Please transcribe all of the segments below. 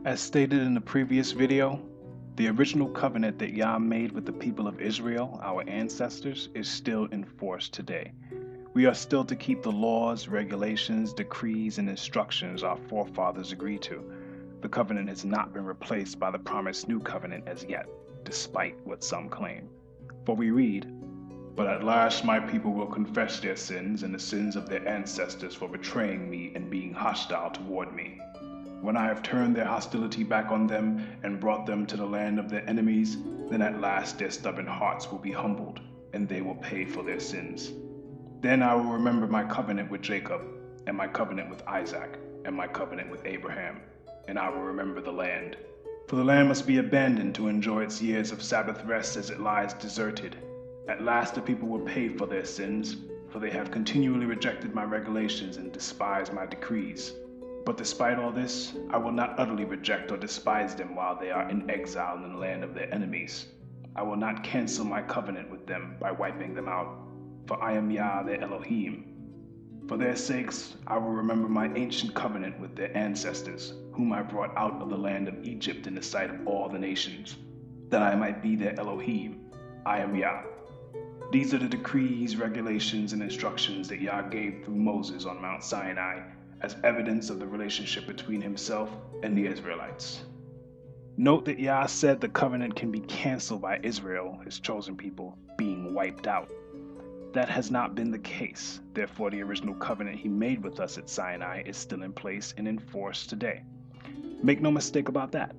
As stated in the previous video, the original covenant that Yah made with the people of Israel, our ancestors, is still in force today. We are still to keep the laws, regulations, decrees, and instructions our forefathers agreed to. The covenant has not been replaced by the promised new covenant as yet, despite what some claim. For we read, "But at last my people will confess their sins and the sins of their ancestors for betraying me and being hostile toward me. When I have turned their hostility back on them and brought them to the land of their enemies, then at last their stubborn hearts will be humbled, and they will pay for their sins. Then I will remember my covenant with Jacob, and my covenant with Isaac, and my covenant with Abraham, and I will remember the land. For the land must be abandoned to enjoy its years of Sabbath rest as it lies deserted. At last the people will pay for their sins, for they have continually rejected my regulations and despised my decrees. But despite all this, I will not utterly reject or despise them while they are in exile in the land of their enemies. I will not cancel my covenant with them by wiping them out, for I am Yah their Elohim. For their sakes, I will remember my ancient covenant with their ancestors, whom I brought out of the land of Egypt in the sight of all the nations, that I might be their Elohim. I am Yah. These are the decrees, regulations, and instructions that Yah gave through Moses on Mount Sinai, as evidence of the relationship between himself and the Israelites." Note that Yah said the covenant can be canceled by Israel, his chosen people, being wiped out. That has not been the case. Therefore, the original covenant he made with us at Sinai is still in place and in force today. Make no mistake about that.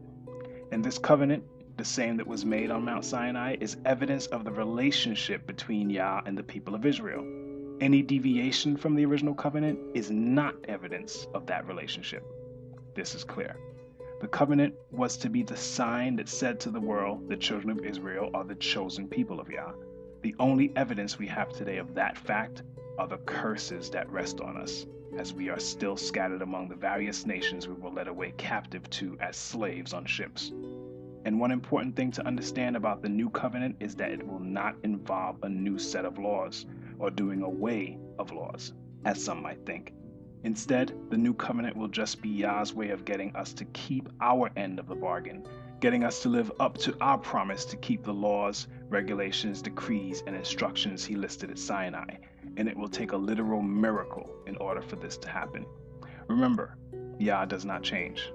And this covenant, the same that was made on Mount Sinai, is evidence of the relationship between Yah and the people of Israel. Any deviation from the original covenant is not evidence of that relationship. This is clear. The covenant was to be the sign that said to the world, the children of Israel are the chosen people of Yah. The only evidence we have today of that fact are the curses that rest on us, as we are still scattered among the various nations we were led away captive to as slaves on ships. And one important thing to understand about the new covenant is that it will not involve a new set of laws, or doing away of laws, as some might think. Instead, the new covenant will just be Yah's way of getting us to keep our end of the bargain, getting us to live up to our promise to keep the laws, regulations, decrees, and instructions he listed at Sinai, and it will take a literal miracle in order for this to happen. Remember, Yah does not change.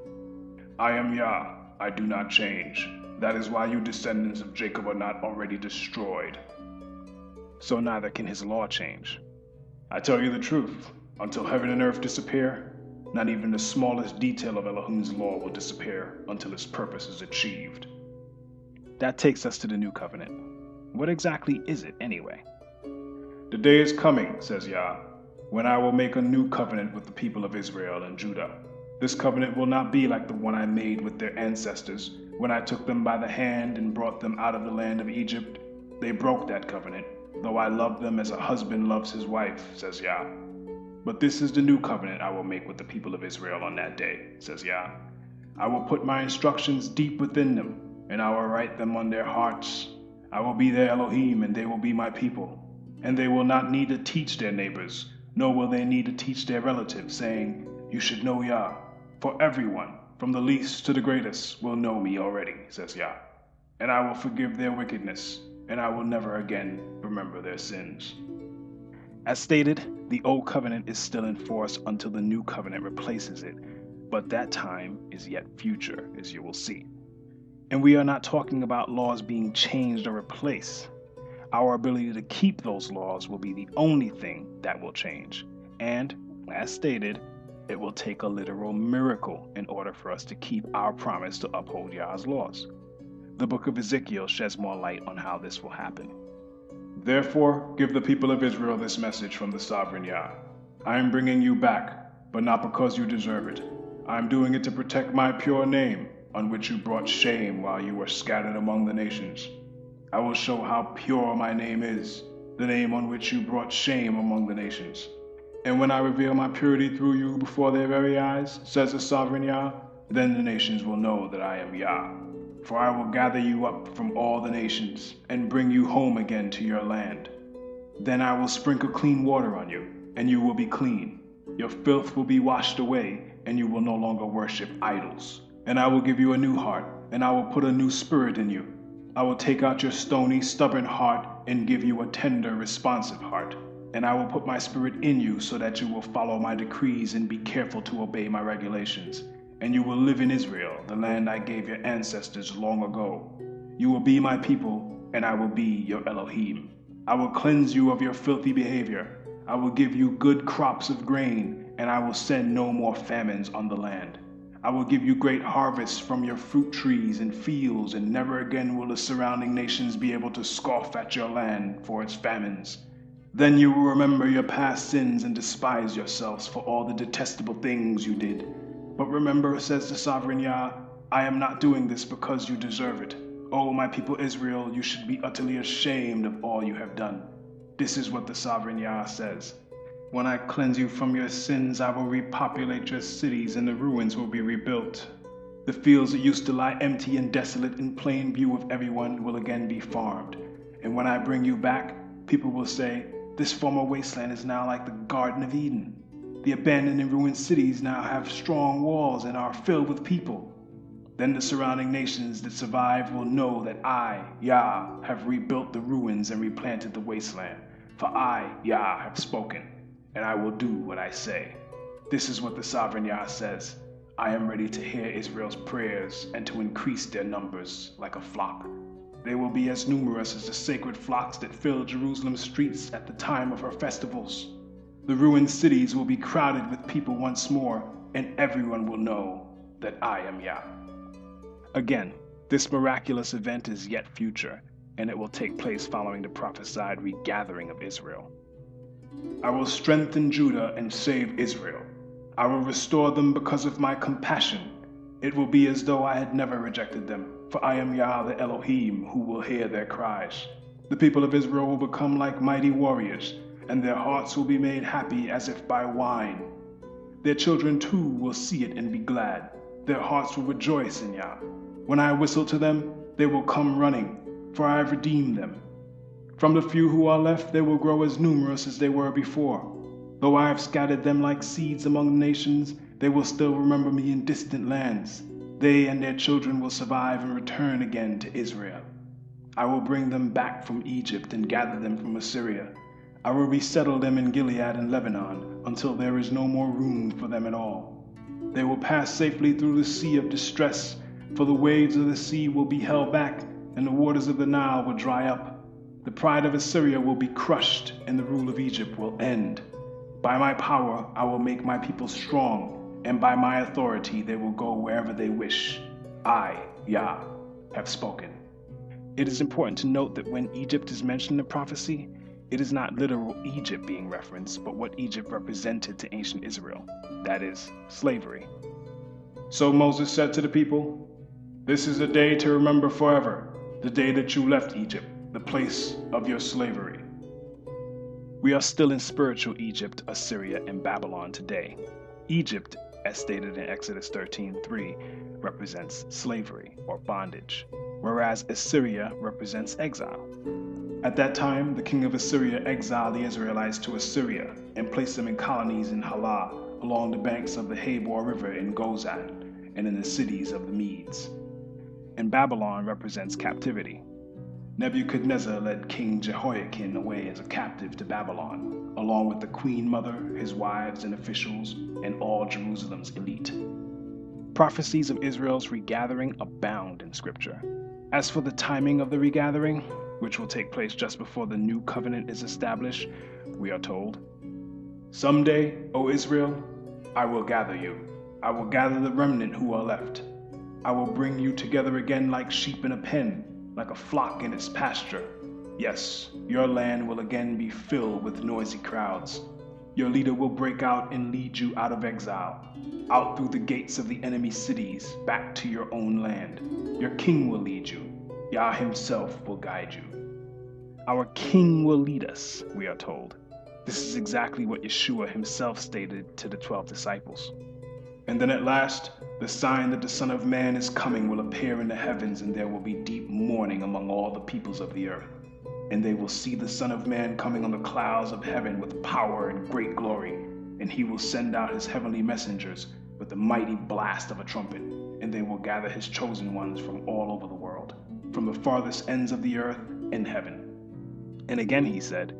"I am Yah, I do not change. That is why you descendants of Jacob are not already destroyed. So neither can his law change. I tell you the truth, until heaven and earth disappear, not even the smallest detail of Elohim's law will disappear until its purpose is achieved." That takes us to the new covenant. What exactly is it anyway? "The day is coming," says Yah, "when I will make a new covenant with the people of Israel and Judah. This covenant will not be like the one I made with their ancestors when I took them by the hand and brought them out of the land of Egypt. They broke that covenant, though I loved them as a husband loves his wife," says Yah. "But this is the new covenant I will make with the people of Israel on that day," says Yah. "I will put my instructions deep within them, and I will write them on their hearts. I will be their Elohim, and they will be my people. And they will not need to teach their neighbors, nor will they need to teach their relatives, saying, 'You should know Yah.' For everyone, from the least to the greatest, will know me already," says Yah. "And I will forgive their wickedness, and I will never again remember their sins." As stated, the old covenant is still in force until the new covenant replaces it, but that time is yet future, as you will see. And we are not talking about laws being changed or replaced. Our ability to keep those laws will be the only thing that will change. And, as stated, it will take a literal miracle in order for us to keep our promise to uphold Yah's laws. The book of Ezekiel sheds more light on how this will happen. "Therefore, give the people of Israel this message from the sovereign Yah. I am bringing you back, but not because you deserve it. I am doing it to protect my pure name, on which you brought shame while you were scattered among the nations. I will show how pure my name is, the name on which you brought shame among the nations. And when I reveal my purity through you before their very eyes, says the sovereign Yah, then the nations will know that I am Yah. For I will gather you up from all the nations and bring you home again to your land. Then I will sprinkle clean water on you, and you will be clean. Your filth will be washed away, and you will no longer worship idols. And I will give you a new heart, and I will put a new spirit in you. I will take out your stony, stubborn heart and give you a tender, responsive heart. And I will put my spirit in you so that you will follow my decrees and be careful to obey my regulations. And you will live in Israel, the land I gave your ancestors long ago. You will be my people, and I will be your Elohim. I will cleanse you of your filthy behavior. I will give you good crops of grain, and I will send no more famines on the land. I will give you great harvests from your fruit trees and fields, and never again will the surrounding nations be able to scoff at your land for its famines. Then you will remember your past sins and despise yourselves for all the detestable things you did. But remember, says the sovereign Yah, I am not doing this because you deserve it. O my people Israel, you should be utterly ashamed of all you have done. This is what the sovereign Yah says. When I cleanse you from your sins, I will repopulate your cities, and the ruins will be rebuilt. The fields that used to lie empty and desolate in plain view of everyone will again be farmed. And when I bring you back, people will say, this former wasteland is now like the Garden of Eden. The abandoned and ruined cities now have strong walls and are filled with people. Then the surrounding nations that survive will know that I, Yah, have rebuilt the ruins and replanted the wasteland. For I, Yah, have spoken, and I will do what I say. This is what the sovereign Yah says. I am ready to hear Israel's prayers and to increase their numbers like a flock. They will be as numerous as the sacred flocks that fill Jerusalem's streets at the time of her festivals. The ruined cities will be crowded with people once more, and everyone will know that I am Yah. Again, this miraculous event is yet future, and it will take place following the prophesied regathering of Israel. I will strengthen Judah and save Israel. I will restore them because of my compassion. It will be as though I had never rejected them, for I am Yah the Elohim who will hear their cries. The people of Israel will become like mighty warriors, and their hearts will be made happy as if by wine. Their children too will see it and be glad. Their hearts will rejoice in Yah. When I whistle to them, they will come running, for I have redeemed them. From the few who are left, they will grow as numerous as they were before. Though I have scattered them like seeds among the nations, they will still remember me in distant lands. They and their children will survive and return again to Israel. I will bring them back from Egypt and gather them from Assyria. I will resettle them in Gilead and Lebanon until there is no more room for them at all. They will pass safely through the sea of distress, for the waves of the sea will be held back, and the waters of the Nile will dry up. The pride of Assyria will be crushed, and the rule of Egypt will end. By my power I will make my people strong, and by my authority they will go wherever they wish. I, Yah, have spoken. It is important to note that when Egypt is mentioned in prophecy, it is not literal Egypt being referenced, but what Egypt represented to ancient Israel, that is, slavery. So Moses said to the people, "This is a day to remember forever, the day that you left Egypt, the place of your slavery." We are still in spiritual Egypt, Assyria, and Babylon today. Egypt, as stated in Exodus 13:3, represents slavery or bondage, whereas Assyria represents exile. At that time, the king of Assyria exiled the Israelites to Assyria and placed them in colonies in Halah, along the banks of the Habor River in Gozan, and in the cities of the Medes. And Babylon represents captivity. Nebuchadnezzar led King Jehoiakim away as a captive to Babylon, along with the queen mother, his wives and officials, and all Jerusalem's elite. Prophecies of Israel's regathering abound in Scripture. As for the timing of the regathering, which will take place just before the new covenant is established, we are told, "Someday, O Israel, I will gather you. I will gather the remnant who are left. I will bring you together again like sheep in a pen, like a flock in its pasture. Yes, your land will again be filled with noisy crowds. Your leader will break out and lead you out of exile, out through the gates of the enemy cities, back to your own land. Your king will lead you. Yah himself will guide you." Our king will lead us, we are told. This is exactly what Yeshua himself stated to the 12 disciples. "And then at last, the sign that the Son of Man is coming will appear in the heavens, and there will be deep mourning among all the peoples of the earth. And they will see the Son of Man coming on the clouds of heaven with power and great glory, and he will send out his heavenly messengers with the mighty blast of a trumpet, and they will gather his chosen ones from all over the world, from the farthest ends of the earth and heaven. And again he said,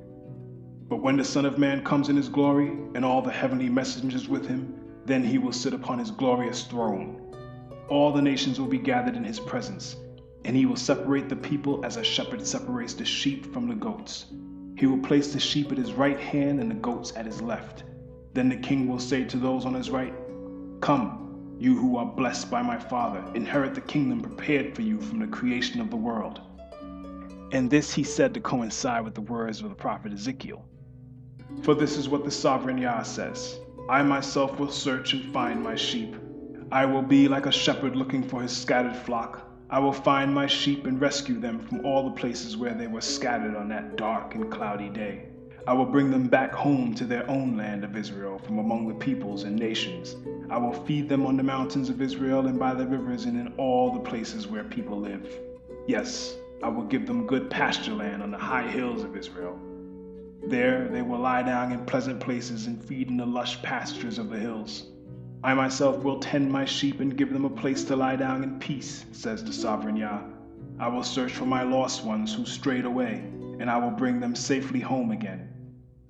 "But when the Son of Man comes in his glory, and all the heavenly messengers with him, then he will sit upon his glorious throne. All the nations will be gathered in his presence, and he will separate the people as a shepherd separates the sheep from the goats. He will place the sheep at his right hand and the goats at his left. Then the king will say to those on his right, 'Come, you who are blessed by my Father, inherit the kingdom prepared for you from the creation of the world.'" And this he said to coincide with the words of the prophet Ezekiel. "For this is what the sovereign Yah says, I myself will search and find my sheep. I will be like a shepherd looking for his scattered flock. I will find my sheep and rescue them from all the places where they were scattered on that dark and cloudy day. I will bring them back home to their own land of Israel from among the peoples and nations. I will feed them on the mountains of Israel and by the rivers and in all the places where people live. Yes, I will give them good pasture land on the high hills of Israel. There they will lie down in pleasant places and feed in the lush pastures of the hills. I myself will tend my sheep and give them a place to lie down in peace, says the sovereign Yah. I will search for my lost ones who strayed away, and I will bring them safely home again.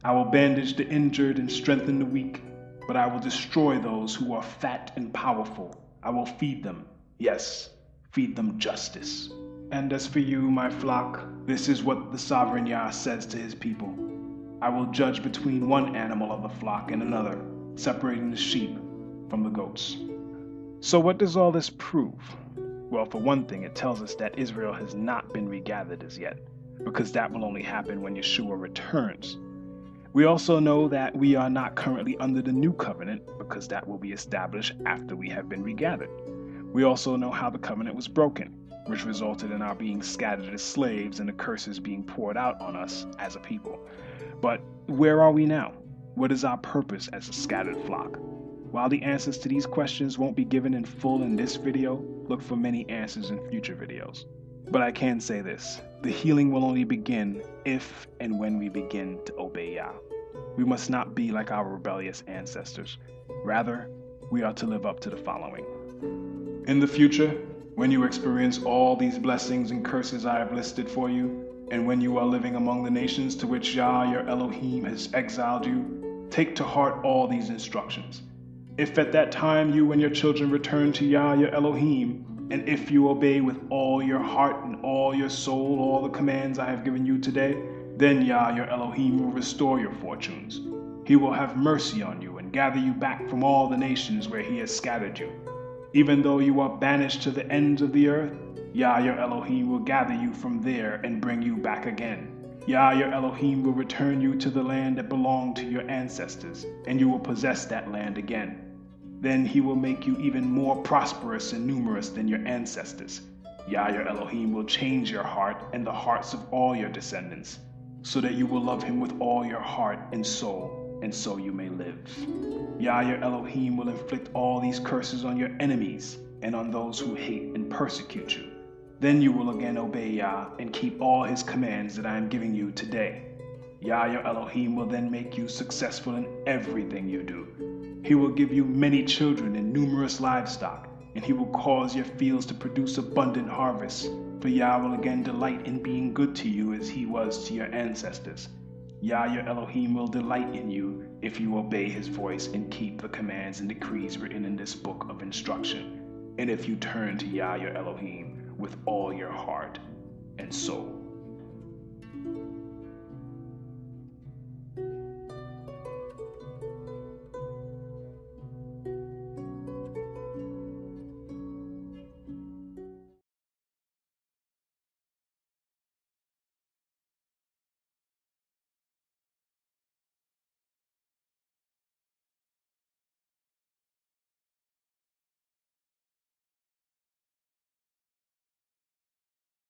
I will bandage the injured and strengthen the weak, but I will destroy those who are fat and powerful. I will feed them, yes, feed them justice. And as for you, my flock, this is what the sovereign Yah says to his people. I will judge between one animal of the flock and another, separating the sheep from the goats." So what does all this prove? Well, for one thing, it tells us that Israel has not been regathered as yet, because that will only happen when Yeshua returns. We also know that we are not currently under the new covenant, because that will be established after we have been regathered. We also know how the covenant was broken, which resulted in our being scattered as slaves and the curses being poured out on us as a people. But where are we now? What is our purpose as a scattered flock? While the answers to these questions won't be given in full in this video, look for many answers in future videos. But I can say this, the healing will only begin if and when we begin to obey Yah. We must not be like our rebellious ancestors. Rather, we are to live up to the following. In the future, when you experience all these blessings and curses I have listed for you, and when you are living among the nations to which Yah your Elohim has exiled you, take to heart all these instructions. If at that time you and your children return to Yah your Elohim, and if you obey with all your heart and all your soul all the commands I have given you today, then Yah your Elohim will restore your fortunes. He will have mercy on you and gather you back from all the nations where he has scattered you. Even though you are banished to the ends of the earth, Yah your Elohim will gather you from there and bring you back again. Yah your Elohim will return you to the land that belonged to your ancestors, and you will possess that land again. Then he will make you even more prosperous and numerous than your ancestors. Yah your Elohim will change your heart and the hearts of all your descendants, so that you will love him with all your heart and soul, and so you may live. Yah your Elohim will inflict all these curses on your enemies and on those who hate and persecute you. Then you will again obey Yah and keep all his commands that I am giving you today. Yah your Elohim will then make you successful in everything you do. He will give you many children and numerous livestock, and he will cause your fields to produce abundant harvests, for Yah will again delight in being good to you as he was to your ancestors. Yah your Elohim will delight in you if you obey his voice and keep the commands and decrees written in this book of instruction, and if you turn to Yah your Elohim with all your heart and soul.